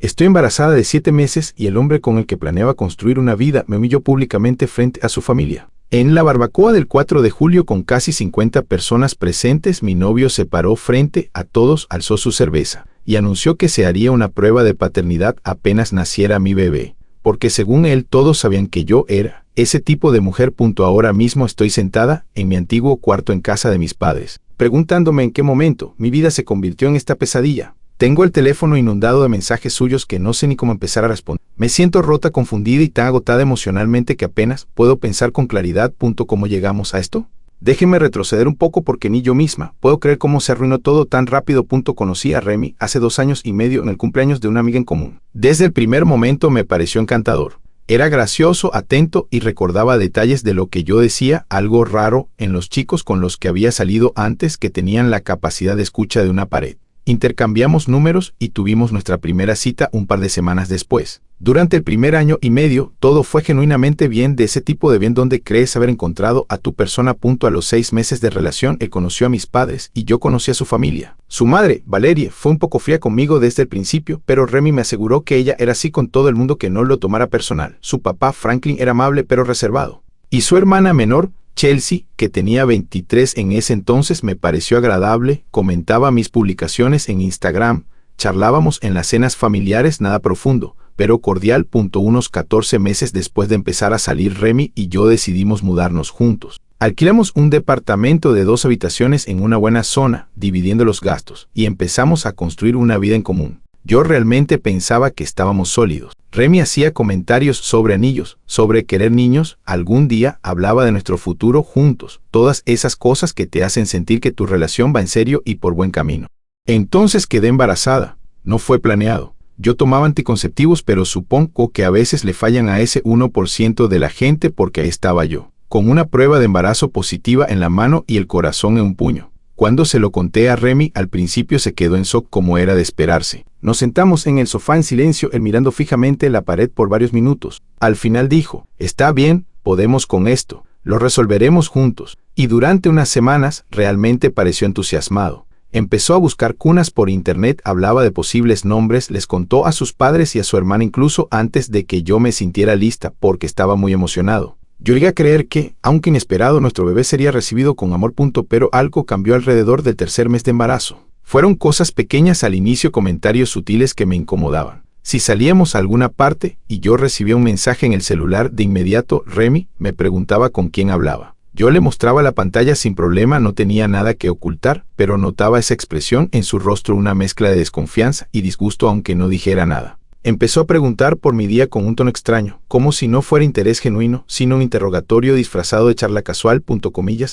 Estoy embarazada de 7 meses y el hombre con el que planeaba construir una vida me humilló públicamente frente a su familia. En la barbacoa del 4 de julio con casi 50 personas presentes, mi novio se paró frente a todos, alzó su cerveza y anunció que se haría una prueba de paternidad apenas naciera mi bebé, porque según él todos sabían que yo era ese tipo de mujer. Ahora mismo estoy sentada en mi antiguo cuarto en casa de mis padres, preguntándome en qué momento mi vida se convirtió en esta pesadilla. Tengo el teléfono inundado de mensajes suyos que no sé ni cómo empezar a responder. Me siento rota, confundida y tan agotada emocionalmente que apenas puedo pensar con claridad. ¿Cómo llegamos a esto? Déjenme retroceder un poco porque ni yo misma puedo creer cómo se arruinó todo tan rápido. Conocí a Remy hace 2 años y medio en el cumpleaños de una amiga en común. Desde el primer momento me pareció encantador. Era gracioso, atento y recordaba detalles de lo que yo decía, algo raro en los chicos con los que había salido antes, que tenían la capacidad de escucha de una pared. Intercambiamos números y tuvimos nuestra primera cita un par de semanas después. Durante el primer año y medio, todo fue genuinamente bien, de ese tipo de bien donde crees haber encontrado a tu persona. A los 6 meses de relación, él conoció a mis padres y yo conocí a su familia. Su madre, Valerie, fue un poco fría conmigo desde el principio, pero Remy me aseguró que ella era así con todo el mundo, que no lo tomara personal. Su papá, Franklin, era amable pero reservado. Y su hermana menor, Chelsea, que tenía 23 en ese entonces, me pareció agradable, comentaba mis publicaciones en Instagram, charlábamos en las cenas familiares, nada profundo, pero cordial. Unos 14 meses después de empezar a salir, Remy y yo decidimos mudarnos juntos. Alquilamos un departamento de 2 habitaciones en una buena zona, dividiendo los gastos, y empezamos a construir una vida en común. Yo realmente pensaba que estábamos sólidos. Remy hacía comentarios sobre anillos, sobre querer niños, algún día hablaba de nuestro futuro juntos, todas esas cosas que te hacen sentir que tu relación va en serio y por buen camino. Entonces quedé embarazada. No fue planeado. Yo tomaba anticonceptivos, pero supongo que a veces le fallan a ese 1% de la gente, porque ahí estaba yo, con una prueba de embarazo positiva en la mano y el corazón en un puño. Cuando se lo conté a Remy, al principio se quedó en shock, como era de esperarse. Nos sentamos en el sofá en silencio, él mirando fijamente la pared por varios minutos. Al final dijo: está bien, podemos con esto, lo resolveremos juntos. Y durante unas semanas realmente pareció entusiasmado. Empezó a buscar cunas por internet, hablaba de posibles nombres, les contó a sus padres y a su hermana incluso antes de que yo me sintiera lista, porque estaba muy emocionado. Yo llegué a creer que, aunque inesperado, nuestro bebé sería recibido con amor. Pero algo cambió alrededor del 3er mes de embarazo. Fueron cosas pequeñas al inicio, comentarios sutiles que me incomodaban. Si salíamos a alguna parte y yo recibía un mensaje en el celular, de inmediato Remy me preguntaba con quién hablaba. Yo le mostraba la pantalla sin problema, no tenía nada que ocultar, pero notaba esa expresión en su rostro, una mezcla de desconfianza y disgusto, aunque no dijera nada. Empezó a preguntar por mi día con un tono extraño, como si no fuera interés genuino, sino un interrogatorio disfrazado de charla casual.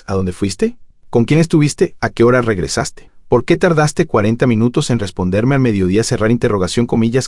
¿A dónde fuiste? ¿Con quién estuviste? ¿A qué hora regresaste? ¿Por qué tardaste 40 minutos en responderme al mediodía?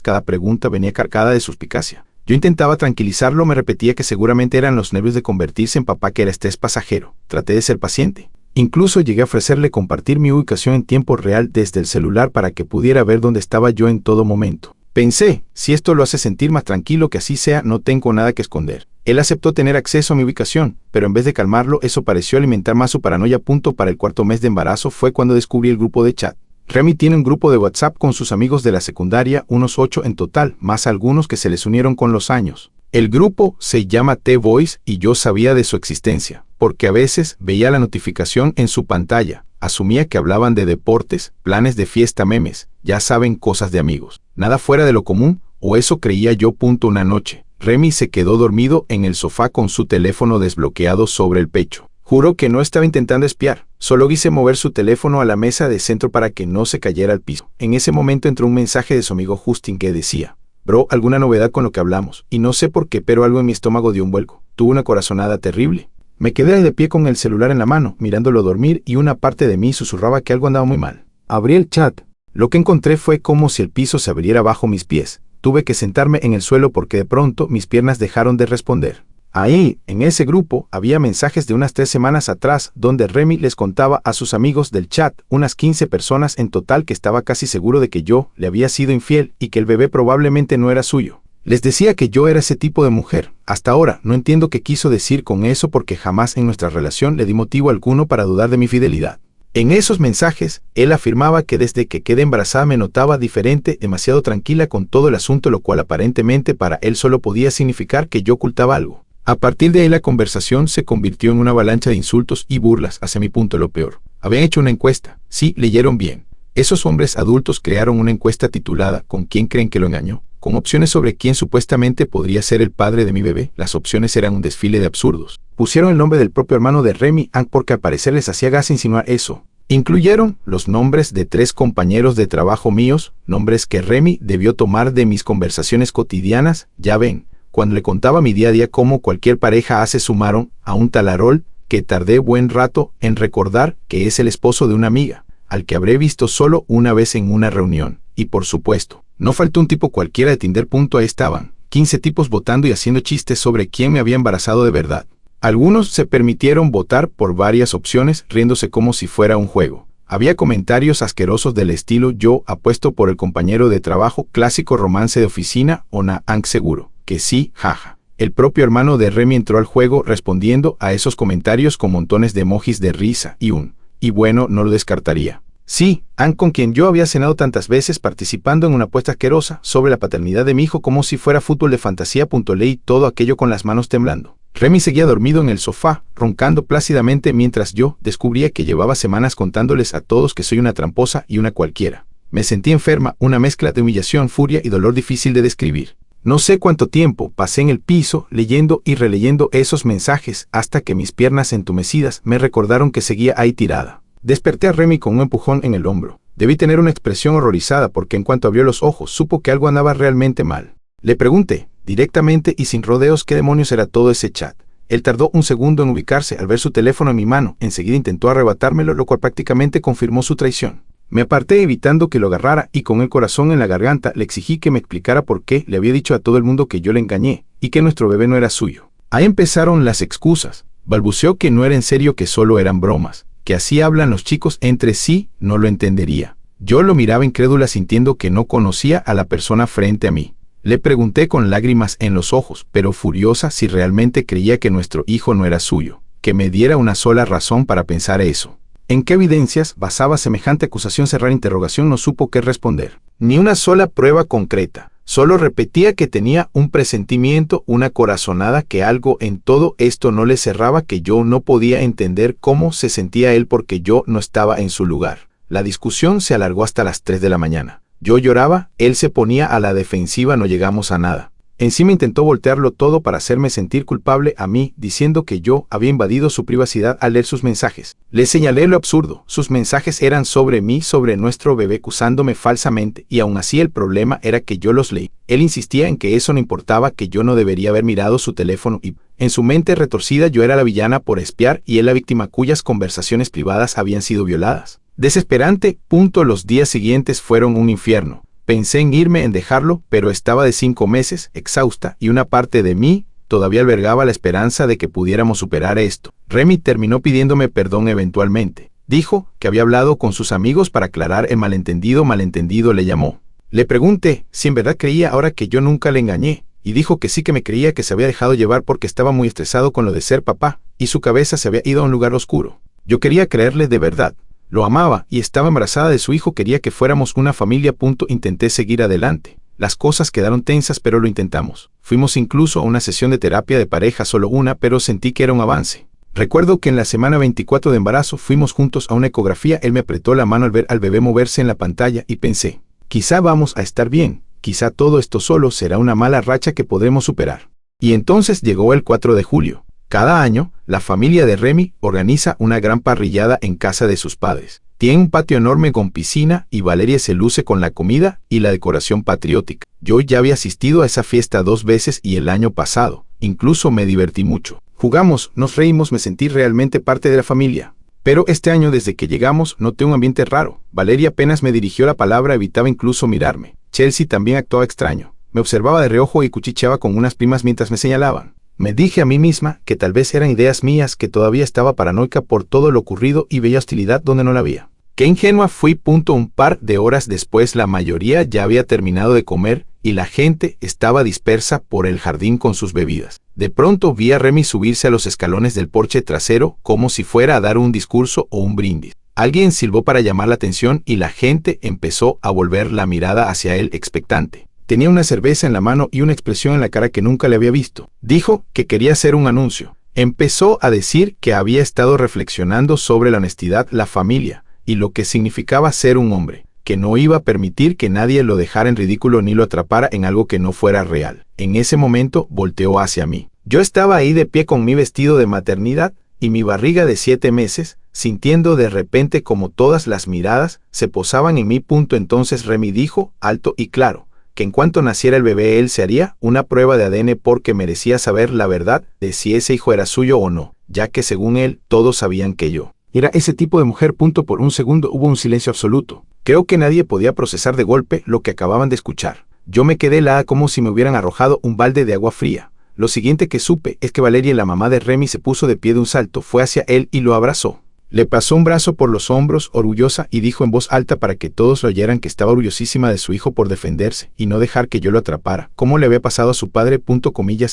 Cada pregunta venía cargada de suspicacia. Yo intentaba tranquilizarlo, me repetía que seguramente eran los nervios de convertirse en papá, que era estrés pasajero. Traté de ser paciente. Incluso llegué a ofrecerle compartir mi ubicación en tiempo real desde el celular para que pudiera ver dónde estaba yo en todo momento. Pensé, si esto lo hace sentir más tranquilo, que así sea, no tengo nada que esconder. Él aceptó tener acceso a mi ubicación, pero en vez de calmarlo, eso pareció alimentar más su paranoia. Para el 4.er mes de embarazo fue cuando descubrí el grupo de chat. Remy tiene un grupo de WhatsApp con sus amigos de la secundaria, unos 8 en total, más algunos que se les unieron con los años. El grupo se llama T-Voice y yo sabía de su existencia, porque a veces veía la notificación en su pantalla. Asumía que hablaban de deportes, planes de fiesta, memes, ya saben, cosas de amigos. Nada fuera de lo común, o eso creía yo. Una noche, Remy se quedó dormido en el sofá con su teléfono desbloqueado sobre el pecho. Juró que no estaba intentando espiar, solo quise mover su teléfono a la mesa de centro para que no se cayera al piso. En ese momento entró un mensaje de su amigo Justin que decía: bro, alguna novedad con lo que hablamos, y no sé por qué, pero algo en mi estómago dio un vuelco. Tuve una corazonada terrible. Me quedé de pie con el celular en la mano, mirándolo dormir, y una parte de mí susurraba que algo andaba muy mal. Abrí el chat. Lo que encontré fue como si el piso se abriera bajo mis pies. Tuve que sentarme en el suelo porque de pronto mis piernas dejaron de responder. Ahí, en ese grupo, había mensajes de unas 3 semanas atrás, donde Remy les contaba a sus amigos del chat, unas 15 personas en total, que estaba casi seguro de que yo le había sido infiel y que el bebé probablemente no era suyo. Les decía que yo era ese tipo de mujer. Hasta ahora no entiendo qué quiso decir con eso, porque jamás en nuestra relación le di motivo alguno para dudar de mi fidelidad. En esos mensajes, él afirmaba que desde que quedé embarazada me notaba diferente, demasiado tranquila con todo el asunto, lo cual aparentemente para él solo podía significar que yo ocultaba algo. A partir de ahí la conversación se convirtió en una avalancha de insultos y burlas hacia mi punto. Lo peor, habían hecho una encuesta. Sí, leyeron bien. Esos hombres adultos crearon una encuesta titulada ¿Con quién creen que lo engañó?, con opciones sobre quién supuestamente podría ser el padre de mi bebé. Las opciones eran un desfile de absurdos. Pusieron el nombre del propio hermano de Remy Ang porque al parecer les hacía gracia insinuar eso. Incluyeron los nombres de 3 compañeros de trabajo míos, nombres que Remy debió tomar de mis conversaciones cotidianas. Ya ven, cuando le contaba mi día a día como cualquier pareja hace, sumaron a un talarol que tardé buen rato en recordar que es el esposo de una amiga, al que habré visto solo una vez en una reunión. Y por supuesto, no faltó un tipo cualquiera de Tinder. Ahí estaban 15 tipos votando y haciendo chistes sobre quién me había embarazado de verdad. Algunos se permitieron votar por varias opciones, riéndose como si fuera un juego. Había comentarios asquerosos del estilo: yo apuesto por el compañero de trabajo, clásico romance de oficina, o Na Ang seguro que sí, jaja. El propio hermano de Remy entró al juego respondiendo a esos comentarios con montones de emojis de risa y bueno, no lo descartaría. Sí, Ang, con quien yo había cenado tantas veces, participando en una apuesta asquerosa sobre la paternidad de mi hijo como si fuera fútbol de fantasía. Leí todo aquello con las manos temblando. Remy seguía dormido en el sofá, roncando plácidamente mientras yo descubría que llevaba semanas contándoles a todos que soy una tramposa y una cualquiera. Me sentí enferma, una mezcla de humillación, furia y dolor difícil de describir. No sé cuánto tiempo pasé en el piso leyendo y releyendo esos mensajes hasta que mis piernas entumecidas me recordaron que seguía ahí tirada. Desperté a Remy con un empujón en el hombro. Debí tener una expresión horrorizada porque en cuanto abrió los ojos supo que algo andaba realmente mal. Le pregunté, directamente y sin rodeos, qué demonios era todo ese chat. Él tardó un segundo en ubicarse al ver su teléfono en mi mano. Enseguida intentó arrebatármelo, lo cual prácticamente confirmó su traición. Me aparté evitando que lo agarrara y con el corazón en la garganta le exigí que me explicara por qué le había dicho a todo el mundo que yo le engañé y que nuestro bebé no era suyo. Ahí empezaron las excusas. Balbuceó que no era en serio, que solo eran bromas, que así hablan los chicos entre sí. No lo entendería. Yo lo miraba incrédula, sintiendo que no conocía a la persona frente a mí. Le pregunté con lágrimas en los ojos, pero furiosa, si realmente creía que nuestro hijo no era suyo, que me diera una sola razón para pensar eso. ¿En qué evidencias basaba semejante acusación? Cerrar interrogación. No supo qué responder. Ni una sola prueba concreta. Solo repetía que tenía un presentimiento, una corazonada, que algo en todo esto no le cerraba, que yo no podía entender cómo se sentía él porque yo no estaba en su lugar. La discusión se alargó hasta las 3 de la mañana. Yo lloraba, él se ponía a la defensiva, no llegamos a nada. Encima intentó voltearlo todo para hacerme sentir culpable a mí, diciendo que yo había invadido su privacidad al leer sus mensajes. Le señalé lo absurdo. Sus mensajes eran sobre mí, sobre nuestro bebé, acusándome falsamente, y aún así el problema era que yo los leí. Él insistía en que eso no importaba, que yo no debería haber mirado su teléfono y, en su mente retorcida, yo era la villana por espiar y él la víctima cuyas conversaciones privadas habían sido violadas. Desesperante. Los días siguientes fueron un infierno. Pensé en irme, en dejarlo, pero estaba de 5 meses, exhausta, y una parte de mí todavía albergaba la esperanza de que pudiéramos superar esto. Remy terminó pidiéndome perdón eventualmente. Dijo que había hablado con sus amigos para aclarar el malentendido. Malentendido le llamó. Le pregunté si en verdad creía ahora que yo nunca le engañé, y dijo que sí, que me creía, que se había dejado llevar porque estaba muy estresado con lo de ser papá, y su cabeza se había ido a un lugar oscuro. Yo quería creerle de verdad. Lo amaba y estaba embarazada de su hijo, quería que fuéramos una familia. Intenté seguir adelante. Las cosas quedaron tensas, pero lo intentamos. Fuimos incluso a una sesión de terapia de pareja, solo una, pero sentí que era un avance. Recuerdo que en la semana 24 de embarazo fuimos juntos a una ecografía. Él me apretó la mano al ver al bebé moverse en la pantalla y pensé, quizá vamos a estar bien, quizá todo esto solo será una mala racha que podremos superar. Y entonces llegó el 4 de julio. Cada año, la familia de Remy organiza una gran parrillada en casa de sus padres. Tiene un patio enorme con piscina y Valeria se luce con la comida y la decoración patriótica. Yo ya había asistido a esa fiesta 2 veces y el año pasado, incluso me divertí mucho. Jugamos, nos reímos, me sentí realmente parte de la familia. Pero este año, desde que llegamos, noté un ambiente raro. Valeria apenas me dirigió la palabra, evitaba incluso mirarme. Chelsea también actuaba extraño. Me observaba de reojo y cuchicheaba con unas primas mientras me señalaban. Me dije a mí misma que tal vez eran ideas mías, que todavía estaba paranoica por todo lo ocurrido y veía hostilidad donde no la había. Qué ingenua fui. Un par de horas después, la mayoría ya había terminado de comer y la gente estaba dispersa por el jardín con sus bebidas. De pronto vi a Remy subirse a los escalones del porche trasero como si fuera a dar un discurso o un brindis. Alguien silbó para llamar la atención y la gente empezó a volver la mirada hacia él expectante. Tenía una cerveza en la mano y una expresión en la cara que nunca le había visto. Dijo que quería hacer un anuncio. Empezó a decir que había estado reflexionando sobre la honestidad, la familia y lo que significaba ser un hombre, que no iba a permitir que nadie lo dejara en ridículo ni lo atrapara en algo que no fuera real. En ese momento volteó hacia mí. Yo estaba ahí de pie con mi vestido de maternidad y mi barriga de 7 meses, sintiendo de repente como todas las miradas se posaban en mí. Entonces Remy dijo, alto y claro, que en cuanto naciera el bebé él se haría una prueba de ADN porque merecía saber la verdad de si ese hijo era suyo o no, ya que según él todos sabían que yo era ese tipo de mujer. Por un segundo hubo un silencio absoluto. Creo que nadie podía procesar de golpe lo que acababan de escuchar. Yo me quedé helada como si me hubieran arrojado un balde de agua fría. Lo siguiente que supe es que Valeria, la mamá de Remy, se puso de pie de un salto, fue hacia él y lo abrazó. Le pasó un brazo por los hombros, orgullosa, y dijo en voz alta para que todos lo oyeran que estaba orgullosísima de su hijo por defenderse y no dejar que yo lo atrapara. ¿Cómo le había pasado a su padre?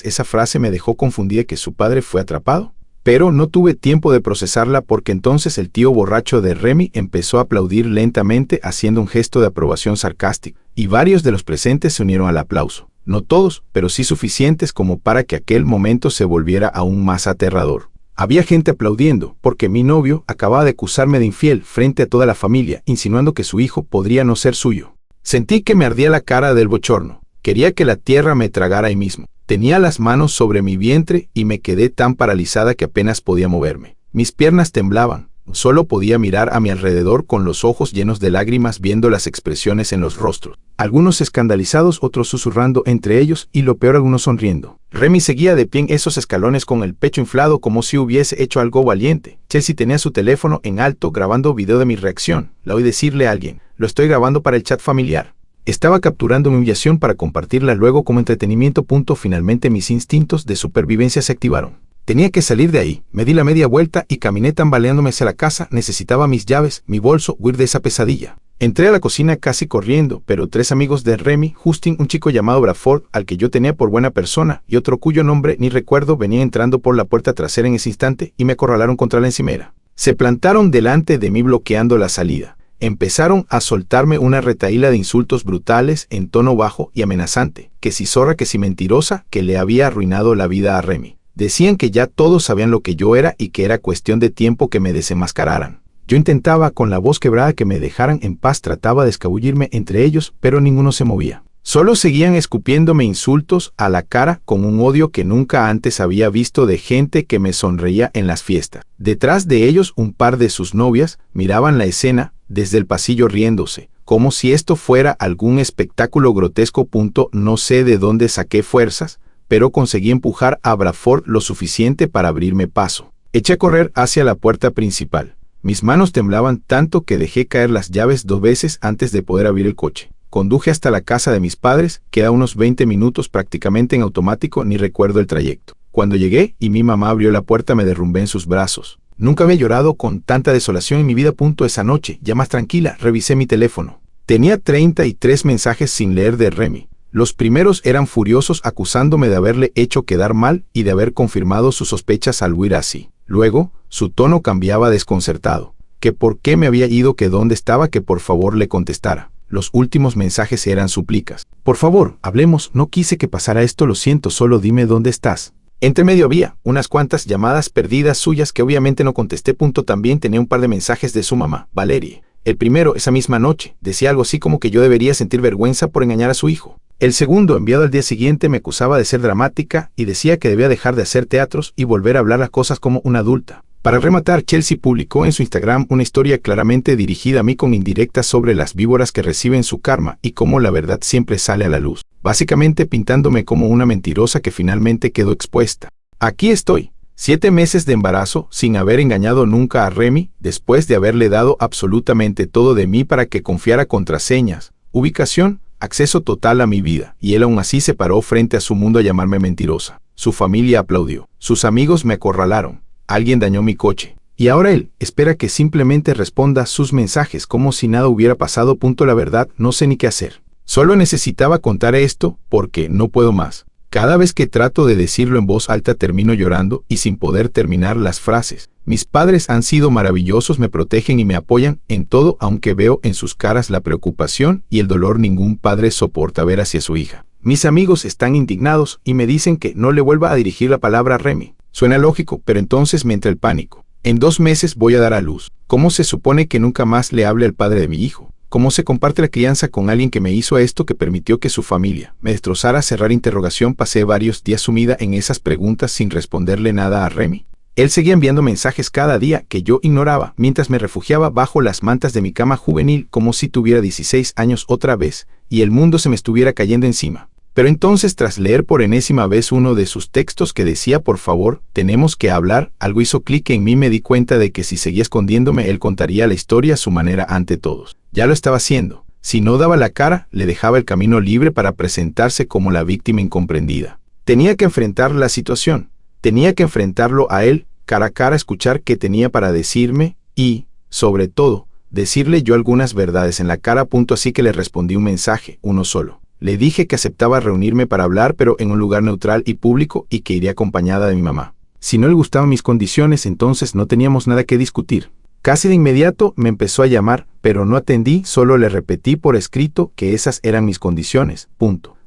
Esa frase me dejó confundida. ¿Que su padre fue atrapado? Pero no tuve tiempo de procesarla porque entonces el tío borracho de Remy empezó a aplaudir lentamente haciendo un gesto de aprobación sarcástico, y varios de los presentes se unieron al aplauso. No todos, pero sí suficientes como para que aquel momento se volviera aún más aterrador. Había gente aplaudiendo porque mi novio acababa de acusarme de infiel frente a toda la familia, insinuando que su hijo podría no ser suyo. Sentí que me ardía la cara del bochorno. Quería que la tierra me tragara ahí mismo. Tenía las manos sobre mi vientre y me quedé tan paralizada que apenas podía moverme. Mis piernas temblaban. Solo podía mirar a mi alrededor con los ojos llenos de lágrimas viendo las expresiones en los rostros. Algunos escandalizados, otros susurrando entre ellos y lo peor, algunos sonriendo. Remy seguía de pie en esos escalones con el pecho inflado como si hubiese hecho algo valiente. Chelsea tenía su teléfono en alto grabando video de mi reacción. La oí decirle a alguien, lo estoy grabando para el chat familiar. Estaba capturando mi humillación para compartirla luego como entretenimiento. Finalmente mis instintos de supervivencia se activaron. Tenía que salir de ahí. Me di la media vuelta y caminé tambaleándome hacia la casa. Necesitaba mis llaves, mi bolso, huir de esa pesadilla. Entré a la cocina casi corriendo, pero 3 amigos de Remy, Justin, un chico llamado Bradford, al que yo tenía por buena persona, y otro cuyo nombre ni recuerdo, venían entrando por la puerta trasera en ese instante y me acorralaron contra la encimera. Se plantaron delante de mí bloqueando la salida. Empezaron a soltarme una retahíla de insultos brutales en tono bajo y amenazante, que si zorra, que si mentirosa, que le había arruinado la vida a Remy. Decían que ya todos sabían lo que yo era y que era cuestión de tiempo que me desenmascararan. Yo intentaba con la voz quebrada que me dejaran en paz, trataba de escabullirme entre ellos, pero ninguno se movía. Solo seguían escupiéndome insultos a la cara con un odio que nunca antes había visto de gente que me sonreía en las fiestas. Detrás de ellos un par de sus novias miraban la escena desde el pasillo riéndose, como si esto fuera algún espectáculo grotesco. No sé de dónde saqué fuerzas, pero conseguí empujar a Bradford lo suficiente para abrirme paso. Eché a correr hacia la puerta principal. Mis manos temblaban tanto que dejé caer las llaves 2 veces antes de poder abrir el coche. Conduje hasta la casa de mis padres, que a unos 20 minutos prácticamente en automático, ni recuerdo el trayecto. Cuando llegué y mi mamá abrió la puerta me derrumbé en sus brazos. Nunca había llorado con tanta desolación en mi vida. Esa noche, ya más tranquila, revisé mi teléfono. Tenía 33 mensajes sin leer de Remy. Los primeros eran furiosos acusándome de haberle hecho quedar mal y de haber confirmado sus sospechas al huir así. Luego, su tono cambiaba desconcertado. Que por qué me había ido, que dónde estaba, que por favor le contestara. Los últimos mensajes eran súplicas. Por favor, hablemos, no quise que pasara esto, lo siento, solo dime dónde estás. Entre medio había unas cuantas llamadas perdidas suyas que obviamente no contesté. También tenía un par de mensajes de su mamá, Valerie. El primero, esa misma noche, decía algo así como que yo debería sentir vergüenza por engañar a su hijo. El segundo, enviado al día siguiente, me acusaba de ser dramática y decía que debía dejar de hacer teatros y volver a hablar las cosas como una adulta. Para rematar, Chelsea publicó en su Instagram una historia claramente dirigida a mí con indirectas sobre las víboras que reciben su karma y cómo la verdad siempre sale a la luz, básicamente pintándome como una mentirosa que finalmente quedó expuesta. Aquí estoy, 7 meses de embarazo sin haber engañado nunca a Remy, después de haberle dado absolutamente todo de mí para que confiara, contraseñas, ubicación, acceso total a mi vida, y él aún así se paró frente a su mundo a llamarme mentirosa. Su familia aplaudió, sus amigos me acorralaron. Alguien dañó mi coche. Y ahora él espera que simplemente responda sus mensajes como si nada hubiera pasado. La verdad, no sé ni qué hacer. Solo necesitaba contar esto porque no puedo más. Cada vez que trato de decirlo en voz alta termino llorando y sin poder terminar las frases. Mis padres han sido maravillosos, me protegen y me apoyan en todo, aunque veo en sus caras la preocupación y el dolor. Ningún padre soporta ver hacia su hija. Mis amigos están indignados y me dicen que no le vuelva a dirigir la palabra a Remy. Suena lógico, pero entonces me entra el pánico. En 2 meses voy a dar a luz. ¿Cómo se supone que nunca más le hable al padre de mi hijo? ¿Cómo se comparte la crianza con alguien que me hizo esto, que permitió que su familia me destrozara? Cerrar interrogación. Pasé varios días sumida en esas preguntas sin responderle nada a Remy. Él seguía enviando mensajes cada día que yo ignoraba, mientras me refugiaba bajo las mantas de mi cama juvenil como si tuviera 16 años otra vez, y el mundo se me estuviera cayendo encima. Pero entonces, tras leer por enésima vez uno de sus textos que decía: por favor, tenemos que hablar, algo hizo clic en mí. Me di cuenta de que si seguía escondiéndome, él contaría la historia a su manera ante todos. Ya lo estaba haciendo. Si no daba la cara, le dejaba el camino libre para presentarse como la víctima incomprendida. Tenía que enfrentar la situación. Tenía que enfrentarlo a él, cara a cara, escuchar qué tenía para decirme y, sobre todo, decirle yo algunas verdades en la cara. Así que le respondí un mensaje, uno solo. Le dije que aceptaba reunirme para hablar, pero en un lugar neutral y público, y que iría acompañada de mi mamá. Si no le gustaban mis condiciones, entonces no teníamos nada que discutir. Casi de inmediato me empezó a llamar, pero no atendí, solo le repetí por escrito que esas eran mis condiciones.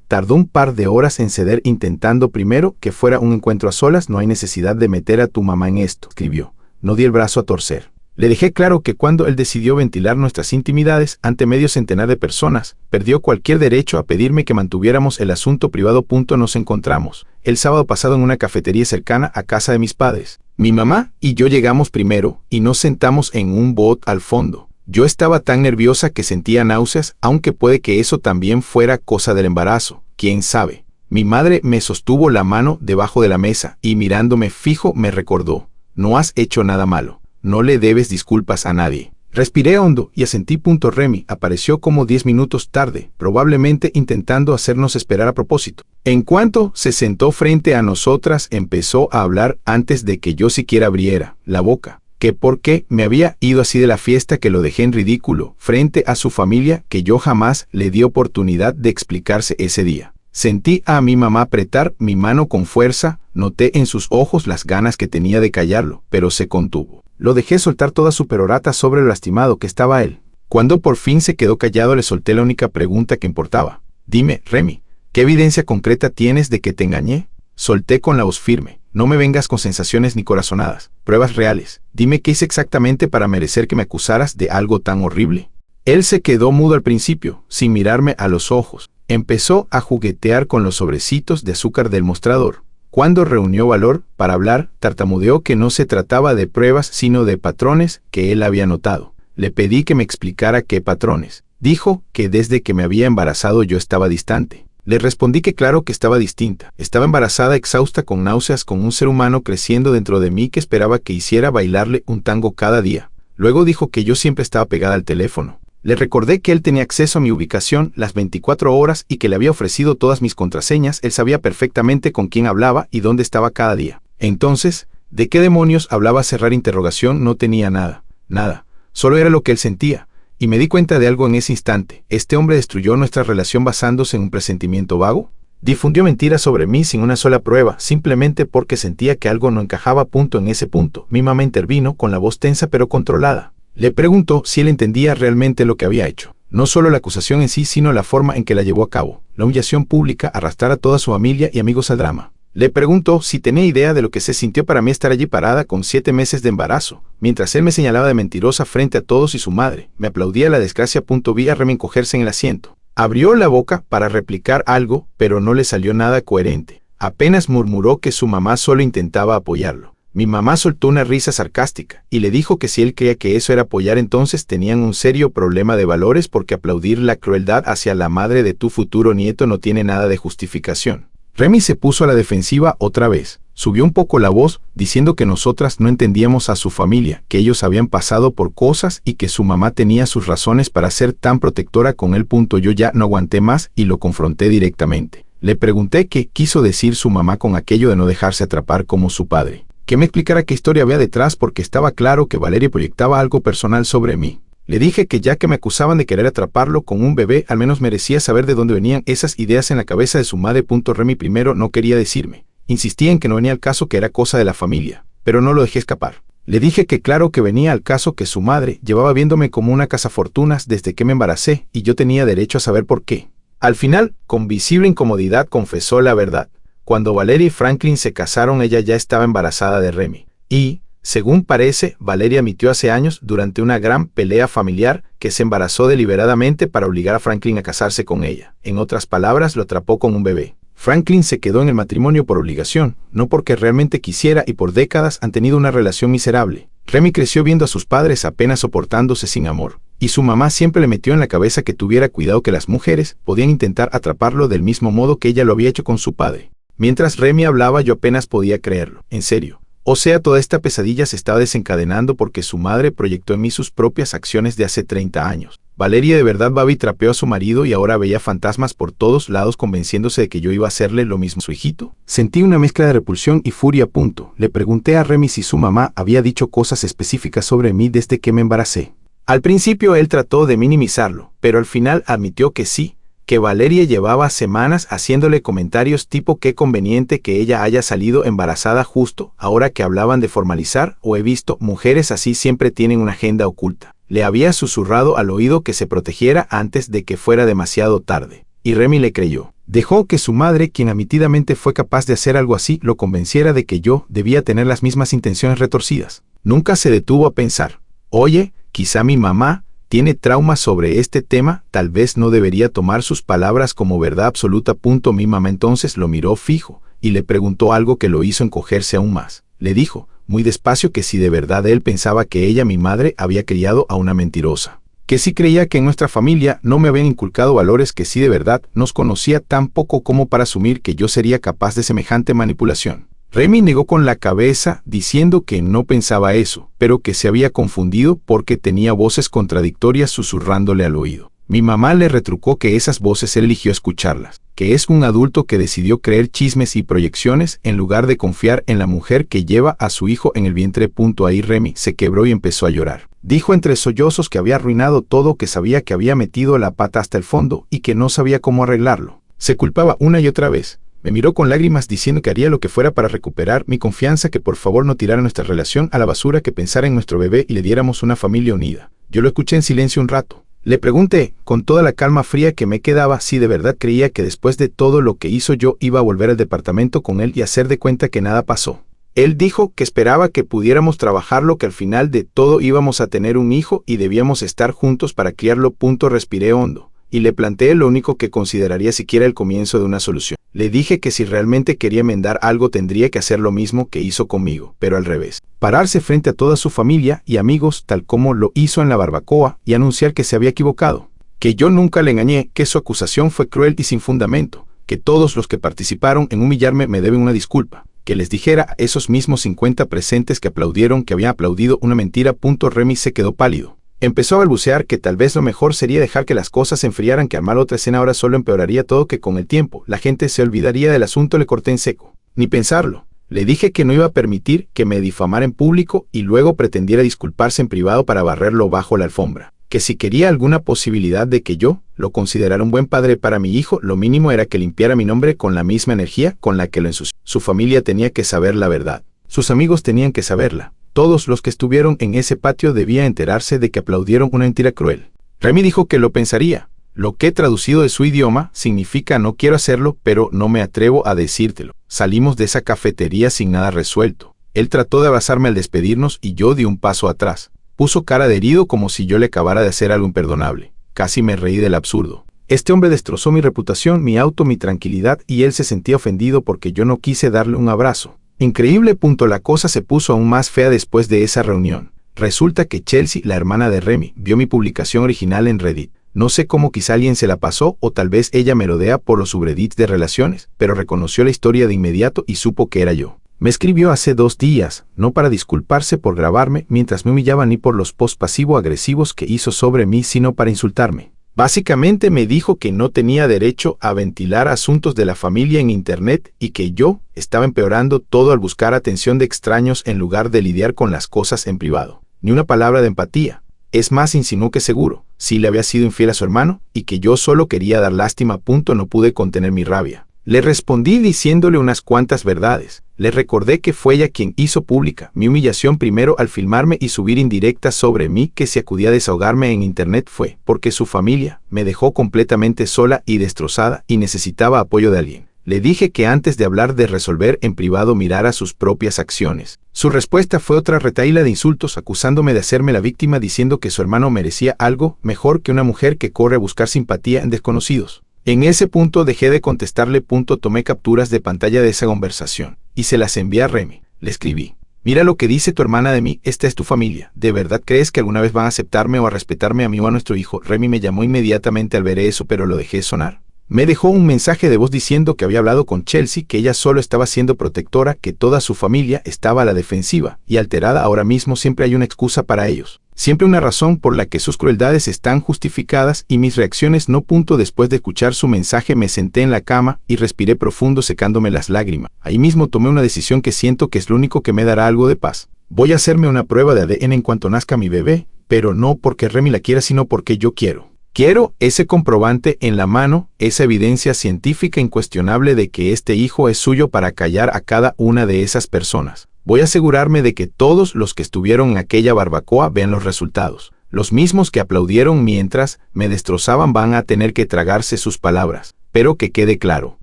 Tardó un par de horas en ceder, intentando primero que fuera un encuentro a solas. No hay necesidad de meter a tu mamá en esto, escribió. No di el brazo a torcer. Le dejé claro que cuando él decidió ventilar nuestras intimidades ante medio centenar de personas, perdió cualquier derecho a pedirme que mantuviéramos el asunto privado. Nos encontramos el sábado pasado en una cafetería cercana a casa de mis padres. Mi mamá y yo llegamos primero y nos sentamos en un bot al fondo. Yo estaba tan nerviosa que sentía náuseas, aunque puede que eso también fuera cosa del embarazo, quién sabe. Mi madre me sostuvo la mano debajo de la mesa y mirándome fijo me recordó: no has hecho nada malo. No le debes disculpas a nadie. Respiré hondo y asentí. Remy apareció como 10 minutos tarde, probablemente intentando hacernos esperar a propósito. En cuanto se sentó frente a nosotras, empezó a hablar antes de que yo siquiera abriera la boca. Que por qué me había ido así de la fiesta, que lo dejé en ridículo frente a su familia, que yo jamás le di oportunidad de explicarse ese día. Sentí a mi mamá apretar mi mano con fuerza, noté en sus ojos las ganas que tenía de callarlo, pero se contuvo. Lo dejé soltar toda su perorata sobre lo lastimado que estaba él. Cuando por fin se quedó callado, le solté la única pregunta que importaba. Dime, Remy, ¿qué evidencia concreta tienes de que te engañé? Solté con la voz firme. No me vengas con sensaciones ni corazonadas. Pruebas reales. Dime qué hice exactamente para merecer que me acusaras de algo tan horrible. Él se quedó mudo al principio, sin mirarme a los ojos. Empezó a juguetear con los sobrecitos de azúcar del mostrador. Cuando reunió valor para hablar, tartamudeó que no se trataba de pruebas sino de patrones que él había notado. Le pedí que me explicara qué patrones. Dijo que desde que me había embarazado yo estaba distante. Le respondí que claro que estaba distinta. Estaba embarazada, exhausta, con náuseas, con un ser humano creciendo dentro de mí que esperaba que hiciera bailarle un tango cada día. Luego dijo que yo siempre estaba pegada al teléfono. Le recordé que él tenía acceso a mi ubicación las 24 horas y que le había ofrecido todas mis contraseñas. Él sabía perfectamente con quién hablaba y dónde estaba cada día. Entonces, ¿de qué demonios hablaba? Cerrar interrogación. No tenía nada. Nada. Solo era lo que él sentía. Y me di cuenta de algo en ese instante. ¿Este hombre destruyó nuestra relación basándose en un presentimiento vago? Difundió mentiras sobre mí sin una sola prueba, simplemente porque sentía que algo no encajaba. En ese punto, mi mamá intervino con la voz tensa pero controlada. Le preguntó si él entendía realmente lo que había hecho. No solo la acusación en sí, sino la forma en que la llevó a cabo. La humillación pública, arrastrar a toda su familia y amigos al drama. Le preguntó si tenía idea de lo que se sintió para mí estar allí parada con 7 meses de embarazo, mientras él me señalaba de mentirosa frente a todos y su madre. Me aplaudía la desgracia. Vi a Remy encogerse en el asiento. Abrió la boca para replicar algo, pero no le salió nada coherente. Apenas murmuró que su mamá solo intentaba apoyarlo. Mi mamá soltó una risa sarcástica y le dijo que si él creía que eso era apoyar, entonces tenían un serio problema de valores, porque aplaudir la crueldad hacia la madre de tu futuro nieto no tiene nada de justificación. Remy se puso a la defensiva otra vez. Subió un poco la voz, diciendo que nosotras no entendíamos a su familia, que ellos habían pasado por cosas y que su mamá tenía sus razones para ser tan protectora con él. Yo ya no aguanté más y lo confronté directamente. Le pregunté qué quiso decir su mamá con aquello de no dejarse atrapar como su padre. Que me explicara qué historia había detrás, porque estaba claro que Valeria proyectaba algo personal sobre mí. Le dije que ya que me acusaban de querer atraparlo con un bebé, al menos merecía saber de dónde venían esas ideas en la cabeza de su madre. Remy primero no quería decirme. Insistía en que no venía al caso, que era cosa de la familia, pero no lo dejé escapar. Le dije que claro que venía al caso, que su madre llevaba viéndome como una cazafortunas desde que me embaracé y yo tenía derecho a saber por qué. Al final, con visible incomodidad, confesó la verdad. Cuando Valeria y Franklin se casaron, ella ya estaba embarazada de Remy. Y, según parece, Valeria admitió hace años, durante una gran pelea familiar, que se embarazó deliberadamente para obligar a Franklin a casarse con ella. En otras palabras, lo atrapó con un bebé. Franklin se quedó en el matrimonio por obligación, no porque realmente quisiera, y por décadas han tenido una relación miserable. Remy creció viendo a sus padres apenas soportándose sin amor, y su mamá siempre le metió en la cabeza que tuviera cuidado, que las mujeres podían intentar atraparlo del mismo modo que ella lo había hecho con su padre. Mientras Remy hablaba, yo apenas podía creerlo. En serio. O sea, toda esta pesadilla se estaba desencadenando porque su madre proyectó en mí sus propias acciones de hace 30 años. Valeria de verdad trapeó a su marido y ahora veía fantasmas por todos lados, convenciéndose de que yo iba a hacerle lo mismo a su hijito. Sentí una mezcla de repulsión y furia. Le pregunté a Remy si su mamá había dicho cosas específicas sobre mí desde que me embaracé. Al principio él trató de minimizarlo, pero al final admitió que sí, que Valeria llevaba semanas haciéndole comentarios tipo qué conveniente que ella haya salido embarazada justo ahora que hablaban de formalizar, o he visto mujeres así, siempre tienen una agenda oculta. Le había susurrado al oído que se protegiera antes de que fuera demasiado tarde, y Remy le creyó. Dejó que su madre, quien admitidamente fue capaz de hacer algo así, lo convenciera de que yo debía tener las mismas intenciones retorcidas. Nunca se detuvo a pensar, oye, quizá mi mamá tiene traumas sobre este tema, tal vez no debería tomar sus palabras como verdad absoluta. Mi mamá entonces lo miró fijo y le preguntó algo que lo hizo encogerse aún más. Le dijo, muy despacio, que si de verdad él pensaba que ella, mi madre, había criado a una mentirosa. Que si creía que en nuestra familia no me habían inculcado valores, que si de verdad nos conocía tan poco como para asumir que yo sería capaz de semejante manipulación. Remy negó con la cabeza, diciendo que no pensaba eso, pero que se había confundido porque tenía voces contradictorias susurrándole al oído. Mi mamá le retrucó que esas voces él eligió escucharlas, que es un adulto que decidió creer chismes y proyecciones en lugar de confiar en la mujer que lleva a su hijo en el vientre. Ahí Remy se quebró y empezó a llorar. Dijo entre sollozos que había arruinado todo, que sabía que había metido la pata hasta el fondo y que no sabía cómo arreglarlo. Se culpaba una y otra vez. Me miró con lágrimas diciendo que haría lo que fuera para recuperar mi confianza, que por favor no tirara nuestra relación a la basura, que pensara en nuestro bebé y le diéramos una familia unida. Yo lo escuché en silencio un rato. Le pregunté, con toda la calma fría que me quedaba, si de verdad creía que después de todo lo que hizo yo iba a volver al departamento con él y hacer de cuenta que nada pasó. Él dijo que esperaba que pudiéramos trabajarlo, que al final de todo íbamos a tener un hijo y debíamos estar juntos para criarlo. Respiré hondo y le planteé lo único que consideraría siquiera el comienzo de una solución. Le dije que si realmente quería enmendar algo tendría que hacer lo mismo que hizo conmigo, pero al revés. Pararse frente a toda su familia y amigos tal como lo hizo en la barbacoa y anunciar que se había equivocado. Que yo nunca le engañé, que su acusación fue cruel y sin fundamento, que todos los que participaron en humillarme me deben una disculpa. Que les dijera a esos mismos 50 presentes que aplaudieron que habían aplaudido una mentira. Remy se quedó pálido. Empezó a balbucear que tal vez lo mejor sería dejar que las cosas se enfriaran, que armar otra escena ahora solo empeoraría todo, que con el tiempo la gente se olvidaría del asunto. Le corté en seco. Ni pensarlo. Le dije que no iba a permitir que me difamara en público y luego pretendiera disculparse en privado para barrerlo bajo la alfombra. Que si quería alguna posibilidad de que yo lo considerara un buen padre para mi hijo, lo mínimo era que limpiara mi nombre con la misma energía con la que lo ensució. Su familia tenía que saber la verdad. Sus amigos tenían que saberla. Todos los que estuvieron en ese patio debían enterarse de que aplaudieron una mentira cruel. Remy dijo que lo pensaría, lo que traducido de su idioma significa no quiero hacerlo, pero no me atrevo a decírtelo. Salimos de esa cafetería sin nada resuelto. Él trató de abrazarme al despedirnos y yo di un paso atrás. Puso cara de herido como si yo le acabara de hacer algo imperdonable. Casi me reí del absurdo. Este hombre destrozó mi reputación, mi auto, mi tranquilidad, y él se sentía ofendido porque yo no quise darle un abrazo. Increíble. La cosa se puso aún más fea después de esa reunión. Resulta que Chelsea, la hermana de Remy, vio mi publicación original en Reddit. No sé cómo, quizá alguien se la pasó o tal vez ella merodea por los subreddits de relaciones, pero reconoció la historia de inmediato y supo que era yo. Me escribió hace 2 días, no para disculparse por grabarme mientras me humillaba ni por los posts pasivo-agresivos que hizo sobre mí, sino para insultarme. Básicamente me dijo que no tenía derecho a ventilar asuntos de la familia en internet y que yo estaba empeorando todo al buscar atención de extraños en lugar de lidiar con las cosas en privado. Ni una palabra de empatía. Es más, insinuó que seguro, sí le había sido infiel a su hermano, y que yo solo quería dar lástima. No pude contener mi rabia. Le respondí diciéndole unas cuantas verdades. Le recordé que fue ella quien hizo pública mi humillación primero al filmarme y subir indirectas sobre mí, que si acudí a desahogarme en internet fue porque su familia me dejó completamente sola y destrozada y necesitaba apoyo de alguien. Le dije que antes de hablar de resolver en privado mirara sus propias acciones. Su respuesta fue otra retahíla de insultos, acusándome de hacerme la víctima, diciendo que su hermano merecía algo mejor que una mujer que corre a buscar simpatía en desconocidos. En ese punto dejé de contestarle. Tomé capturas de pantalla de esa conversación y se las envié a Remy. Le escribí: mira lo que dice tu hermana de mí, esta es tu familia. ¿De verdad crees que alguna vez van a aceptarme o a respetarme a mí o a nuestro hijo? Remy me llamó inmediatamente al ver eso, pero lo dejé sonar. Me dejó un mensaje de voz diciendo que había hablado con Chelsea, que ella solo estaba siendo protectora, que toda su familia estaba a la defensiva y alterada ahora mismo. Siempre hay una excusa para ellos, siempre una razón por la que sus crueldades están justificadas, y mis reacciones no. Después de escuchar su mensaje me senté en la cama y respiré profundo, secándome las lágrimas. Ahí mismo tomé una decisión que siento que es lo único que me dará algo de paz. Voy a hacerme una prueba de ADN en cuanto nazca mi bebé, pero no porque Remy la quiera, sino porque yo quiero. Quiero ese comprobante en la mano, esa evidencia científica incuestionable de que este hijo es suyo, para callar a cada una de esas personas. Voy a asegurarme de que todos los que estuvieron en aquella barbacoa vean los resultados. Los mismos que aplaudieron mientras me destrozaban van a tener que tragarse sus palabras. Pero que quede claro,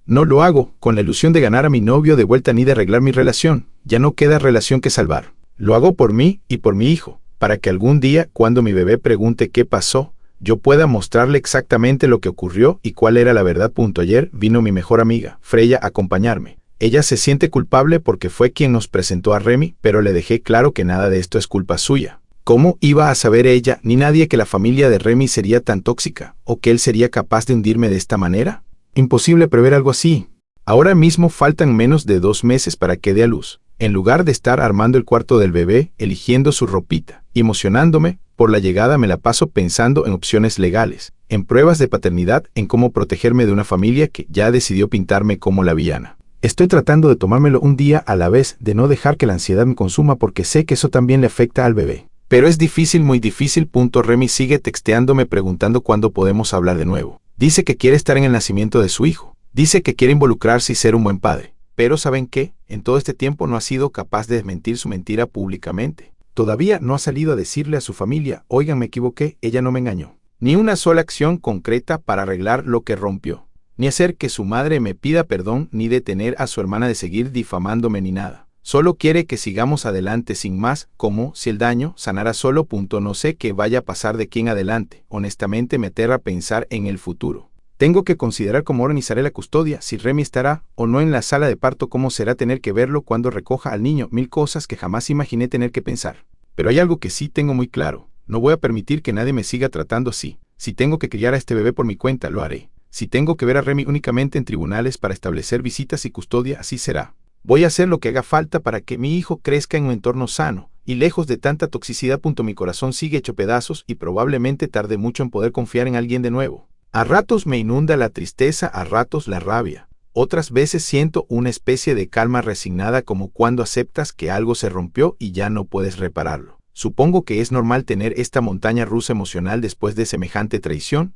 no lo hago con la ilusión de ganar a mi novio de vuelta ni de arreglar mi relación. Ya no queda relación que salvar. Lo hago por mí y por mi hijo, para que algún día, cuando mi bebé pregunte qué pasó, yo pueda mostrarle exactamente lo que ocurrió y cuál era la verdad. Ayer vino mi mejor amiga, Freya, a acompañarme. Ella se siente culpable porque fue quien nos presentó a Remy, pero le dejé claro que nada de esto es culpa suya. ¿Cómo iba a saber ella ni nadie que la familia de Remy sería tan tóxica, o que él sería capaz de hundirme de esta manera? Imposible prever algo así. Ahora mismo faltan menos de 2 meses para que dé a luz. En lugar de estar armando el cuarto del bebé, eligiendo su ropita y emocionándome por la llegada, me la paso pensando en opciones legales, en pruebas de paternidad, en cómo protegerme de una familia que ya decidió pintarme como la villana. Estoy tratando de tomármelo un día a la vez, de no dejar que la ansiedad me consuma, porque sé que eso también le afecta al bebé. Pero es difícil, muy difícil. Remy sigue texteándome preguntando cuándo podemos hablar de nuevo. Dice que quiere estar en el nacimiento de su hijo. Dice que quiere involucrarse y ser un buen padre. Pero ¿saben qué? En todo este tiempo no ha sido capaz de desmentir su mentira públicamente. Todavía no ha salido a decirle a su familia: oigan, me equivoqué, ella no me engañó. Ni una sola acción concreta para arreglar lo que rompió. Ni hacer que su madre me pida perdón, ni detener a su hermana de seguir difamándome, ni nada. Solo quiere que sigamos adelante sin más, como si el daño sanara solo. No sé qué vaya a pasar de aquí en adelante. Honestamente me aterra pensar en el futuro. Tengo que considerar cómo organizaré la custodia, si Remy estará o no en la sala de parto, cómo será tener que verlo cuando recoja al niño, 1000 cosas que jamás imaginé tener que pensar. Pero hay algo que sí tengo muy claro: no voy a permitir que nadie me siga tratando así. Si tengo que criar a este bebé por mi cuenta, lo haré. Si tengo que ver a Remy únicamente en tribunales para establecer visitas y custodia, así será. Voy a hacer lo que haga falta para que mi hijo crezca en un entorno sano y lejos de tanta toxicidad. Mi corazón sigue hecho pedazos y probablemente tarde mucho en poder confiar en alguien de nuevo. A ratos me inunda la tristeza, a ratos la rabia. Otras veces siento una especie de calma resignada, como cuando aceptas que algo se rompió y ya no puedes repararlo. Supongo que es normal tener esta montaña rusa emocional después de semejante traición.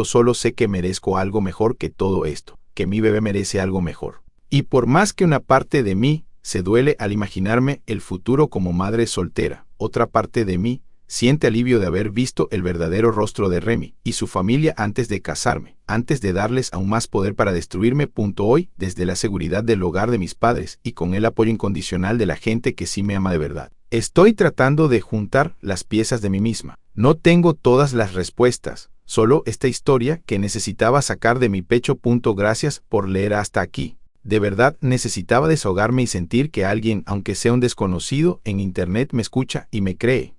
Solo sé que merezco algo mejor que todo esto, que mi bebé merece algo mejor. Y por más que una parte de mí se duele al imaginarme el futuro como madre soltera, otra parte de mí siente alivio de haber visto el verdadero rostro de Remy y su familia antes de casarme, antes de darles aún más poder para destruirme. Hoy, desde la seguridad del hogar de mis padres y con el apoyo incondicional de la gente que sí me ama de verdad, estoy tratando de juntar las piezas de mí misma. No tengo todas las respuestas, solo esta historia que necesitaba sacar de mi pecho. Gracias por leer hasta aquí. De verdad necesitaba desahogarme y sentir que alguien, aunque sea un desconocido, en internet me escucha y me cree.